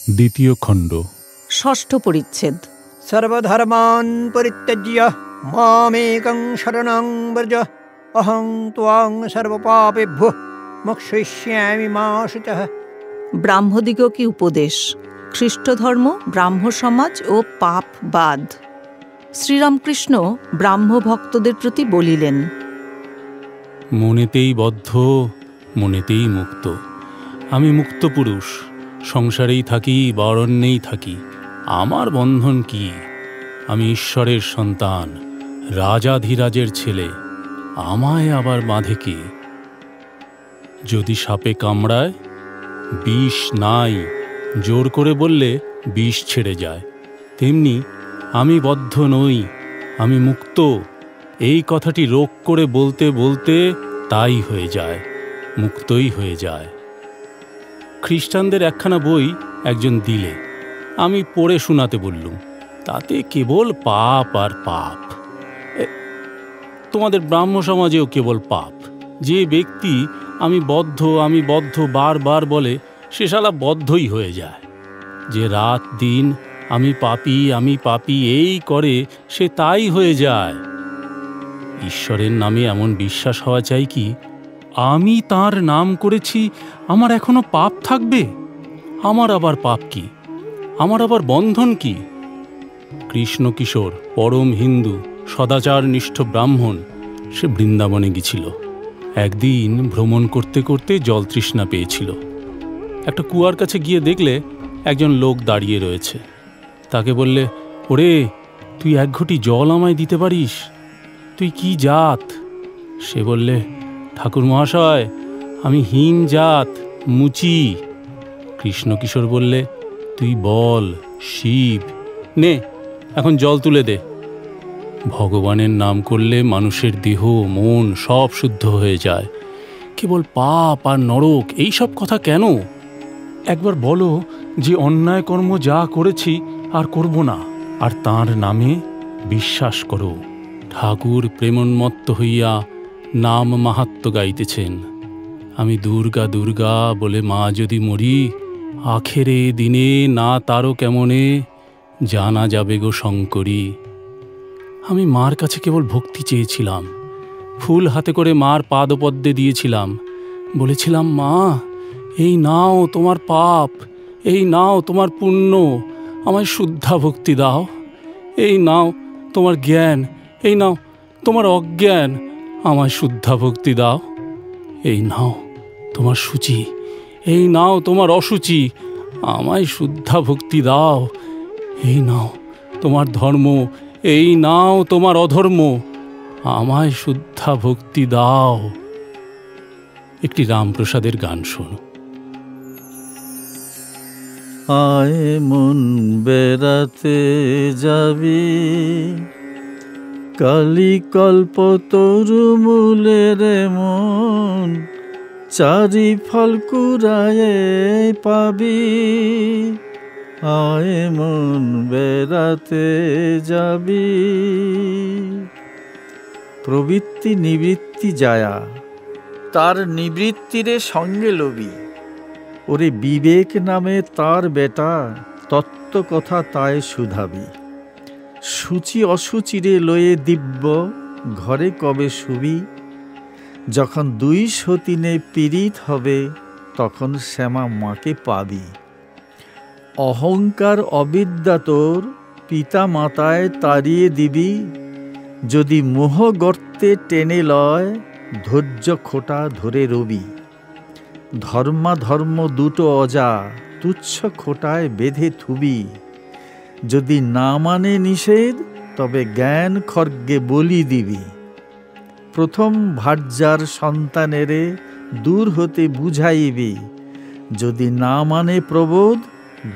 দ্বিতীয় খণ্ড, ষষ্ঠ পরিচ্ছেদ। সর্বধর্মাन् পরিত্যজ্য মামেকং শরণং ব্রজ অহং ত্বাং সর্বপাপেভ্যো মোক্ষয়িষ্যামি মা শুচঃ। ব্রাহ্মদিগকে উপদেশ। খ্রিস্টধর্ম, ব্রাহ্ম সমাজ ও পাপবাদ। শ্রীরামকৃষ্ণ ব্রাহ্ম ভক্তদের প্রতি বলিলেন, মনেতেই বদ্ধ, মনেতেই মুক্ত। আমি মুক্ত পুরুষ, সংসারেই থাকি বা অরণ্যেই থাকি, আমার বন্ধন কি? আমি ঈশ্বরের সন্তান, রাজাধিরাজের ছেলে, আমায় আবার বাঁধে কে? যদি সাপে কামড়ায়, বিষ নাই, জোর করে বললে বিষ ছেড়ে যায়। তেমনি আমি বদ্ধ নই, আমি মুক্ত, এই কথাটি রোগ করে বলতে বলতে তাই হয়ে যায়, মুক্তই হয়ে যায়। খ্রিস্টানদের একখানা বই একজন দিলে, আমি পড়ে শোনাতে বললুম। তাতে কেবল পাপ আর পাপ। তোমাদের ব্রাহ্ম সমাজেও কেবল পাপ। যে ব্যক্তি আমি বদ্ধ বারবার বলে, সে শালা বদ্ধই হয়ে যায়। যে রাত দিন আমি পাপী এই করে, সে তাই হয়ে যায়। ঈশ্বরের নামে এমন বিশ্বাস হওয়া চাই কি, আমি তার নাম করেছি, আমার এখনো পাপ থাকবে? আমার আবার পাপ কি? আমার আবার বন্ধন কি? কৃষ্ণ কিশোর, পরম হিন্দু, সদাচারনিষ্ঠ ব্রাহ্মণ, সে বৃন্দাবনে গেছিল। একদিন ভ্রমণ করতে করতে জল তৃষ্ণা পেয়েছিল। একটা কুয়ার কাছে গিয়ে দেখলে একজন লোক দাঁড়িয়ে রয়েছে। তাকে বললে, ওরে, তুই এক ঘটি জল আমায় দিতে পারিস? তুই কি জাত? সে বললে, ঠাকুর মহাশয়, আমি হীন জাত, মুচি। কৃষ্ণকিশোর বললে, তুই বল, শিব, নে এখন জল তুলে দে। ভগবানের নাম করলে মানুষের দেহ মন সব শুদ্ধ হয়ে যায়। কেবল পাপ আর নরক এইসব কথা কেন? একবার বলো যে অন্যায় কর্ম যা করেছি আর করব না, আর তাঁর নামে বিশ্বাস করো। ঠাকুর প্রেমোন্মত্ত হইয়া নাম মাহাত্ম্য গাইতেছেন। আমি দুর্গা দুর্গা বলে মা যদি মরি, আখেরে দিনে না তারও কেমনে জানা যাবে গো শঙ্করী। আমি মার কাছে কেবল ভক্তি চেয়েছিলাম। ফুল হাতে করে মার পাদপদ্মে দিয়েছিলাম। বলেছিলাম, মা, এই নাও তোমার পাপ, এই নাও তোমার পুণ্য, আমায় শুদ্ধা ভক্তি দাও। এই নাও তোমার জ্ঞান, এই নাও তোমার অজ্ঞান, আমায় শুদ্ধা ভক্তি দাও। এই নাও তোমার সূচি, এই নাও তোমার অসুচি, আমায় শুদ্ধা ভক্তি দাও। এই নাও তোমার ধর্ম, এই নাও তোমার অধর্ম, আমায় শুদ্ধা ভক্তি দাও। একটি রামপ্রসাদের গান শোনো। আয় মন বেড়াতে যাবি, কালিকল্প তরু মূলের মন, চারি ফল কুড়ায়ে পাবি। আয় মন বেড়াতে যাবি। প্রবৃত্তি নিবৃত্তি যায়া, তার নিবৃত্তিরে সঙ্গে লবি। ওরে বিবেক নামে তার বেটা, তত্ত্ব কথা তাই শুধাবি। সূচি অসুচিরে লয়ে দিব্য, ঘরে কবে শুবি। যখন দুই সতীনে পীড়িত হবে, তখন শ্যামা মাকে পাবি। অহংকার অবিদ্যা তোর পিতা মাতায় তাড়িয়ে দিবি। যদি মোহ গর্তে টেনে লয়, ধৈর্য খোটা ধরে রবি। ধর্মাধর্ম দুটো অজা, তুচ্ছ খোটায় বেঁধে থুবি। যদি না মানে নিষেধ, তবে জ্ঞান খর্গে বলি দিবি। প্রথম ভার্যার সন্তানেরে দূর হতে বুঝাইবি। যদি না মানে প্রবোধ,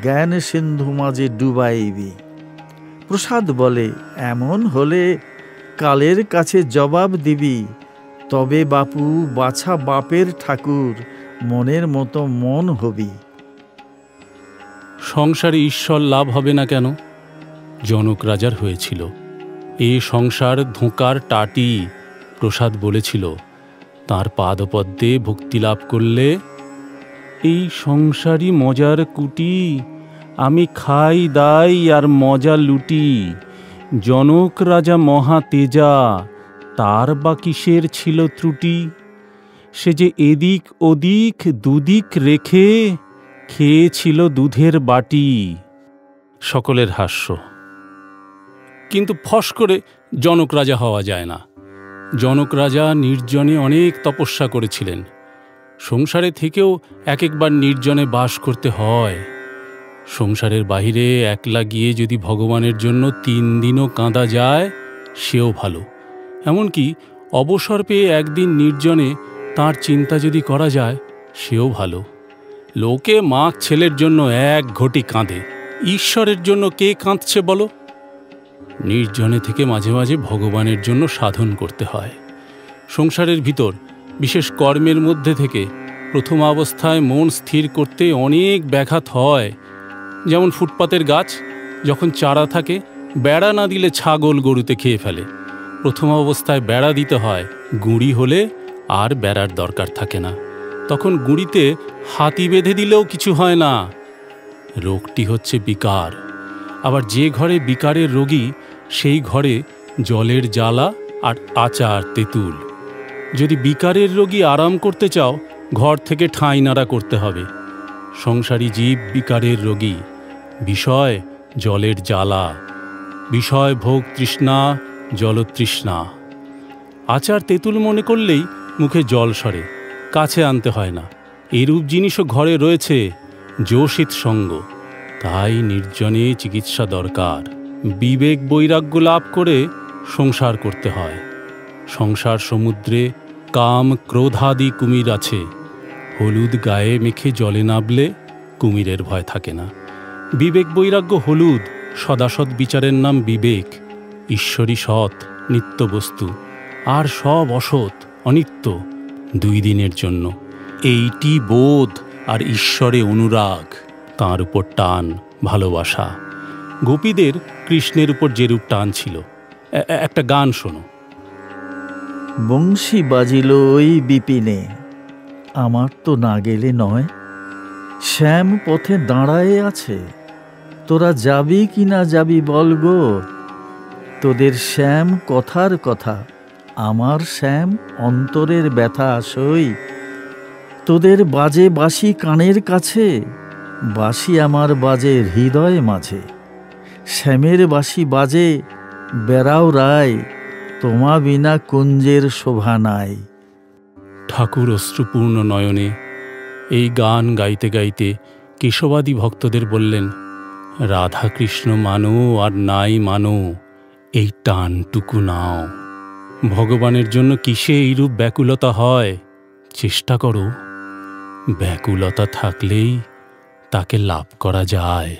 জ্ঞান সিন্ধু মাঝে ডুবাইবি। প্রসাদ বলে, এমন হলে কালের কাছে জবাব দিবি। তবে বাপু বাছা বাপের ঠাকুর, মনের মতো মন হবি। সংসারে ঈশ্বর লাভ হবে না কেন? জনক রাজার হয়েছিল। এ সংসার ধোঁকার টাটি। প্রসাদ বলেছিল, তাঁর পাদপদ্মে ভক্তি লাভ করলে এই সংসারই মজার কুটি, আমি খাই দাই আর মজা লুটি। জনক রাজা মহা তেজা, তার বা কিসের ছিল ত্রুটি? সে যে এদিক ওদিক দুদিক রেখে খেয়েছিল দুধের বাটি। সকলের হাস্য। কিন্তু ফস করে জনক রাজা হওয়া যায় না। জনক রাজা নির্জনে অনেক তপস্যা করেছিলেন। সংসারে থেকেও এক একবার নির্জনে বাস করতে হয়। সংসারের বাহিরে একলা গিয়ে যদি ভগবানের জন্য 3 দিনও কাঁদা যায় সেও ভালো। এমনকি অবসর পেয়ে একদিন নির্জনে তার চিন্তা যদি করা যায় সেও ভালো। লোকে মাক ছেলের জন্য 1 ঘটি কাঁদে, ঈশ্বরের জন্য কে কাঁদছে বলো? নির্জনে থেকে মাঝে মাঝে ভগবানের জন্য সাধন করতে হয়। সংসারের ভিতর বিশেষ কর্মের মধ্যে থেকে প্রথম অবস্থায় মন স্থির করতে অনেক ব্যাঘাত হয়। যেমন ফুটপাতের গাছ যখন চারা থাকে, বেড়া না দিলে ছাগল গরুতে খেয়ে ফেলে। প্রথম অবস্থায় বেড়া দিতে হয়, গুঁড়ি হলে আর বেড়ার দরকার থাকে না। তখন গুঁড়িতে হাতি বেঁধে দিলেও কিছু হয় না। রোগটি হচ্ছে বিকার। আবার যে ঘরে বিকারের রোগী, সেই ঘরে জলের জ্বালা আর আচার তেঁতুল। যদি বিকারের রোগী আরাম করতে চাও, ঘর থেকে ঠাঁই নাড়া করতে হবে। সংসারী জীব বিকারের রোগী। বিষয় জলের জ্বালা, বিষয় ভোগ তৃষ্ণা, জলতৃষ্ণা। আচার তেঁতুল মনে করলেই মুখে জল সরে, কাছে আনতে হয় না। এরূপ জিনিসও ঘরে রয়েছে, যোষিত সঙ্গ। তাই নির্জনে চিকিৎসা দরকার। বিবেক বৈরাগ্য লাভ করে সংসার করতে হয়। সংসার সমুদ্রে কাম ক্রোধাদি কুমির আছে। হলুদ গায়ে মেখে জলে নামলে কুমিরের ভয় থাকে না। বিবেক বৈরাগ্য হলুদ, সদাসৎ বিচারের নাম বিবেক। ঈশ্বরী সৎ, নিত্য বস্তু, আর সব অসৎ, অনিত্য, 2 দিনের জন্য। এইটি বোধ আর ঈশ্বরে অনুরাগ, তাঁর উপর টান, ভালোবাসা। গোপীদের কৃষ্ণের উপর যেরূপ টান ছিল। একটা গান শোনো। বংশী বাজিল ওই বিপিনে, আমার তো না গেলে নয়। শ্যাম পথে দাঁড়ায়ে আছে, তোরা যাবি কি না যাবি বল গো। তোদের শ্যাম কথার কথা, আমার শ্যাম অন্তরের ব্যথা সই। তোদের বাজে বাঁশি কানের কাছে, বাঁশি আমার বাজে হৃদয় মাঝে। শ্যামের বাঁশি বাজে বেড়াও রায়, তোমা বিনা কুঞ্জের শোভা নাই। ঠাকুর অশ্রুপূর্ণ নয়নে এই গান গাইতে গাইতে কেশবাদী ভক্তদের বললেন, রাধাকৃষ্ণ মানো আর নাই মানো, এই টানটুকু নাও। ভগবানের জন্য কিসে এইরূপ ব্যাকুলতা হয় চেষ্টা করো। ব্যাকুলতা থাকলেই তাকে লাভ করা যায়।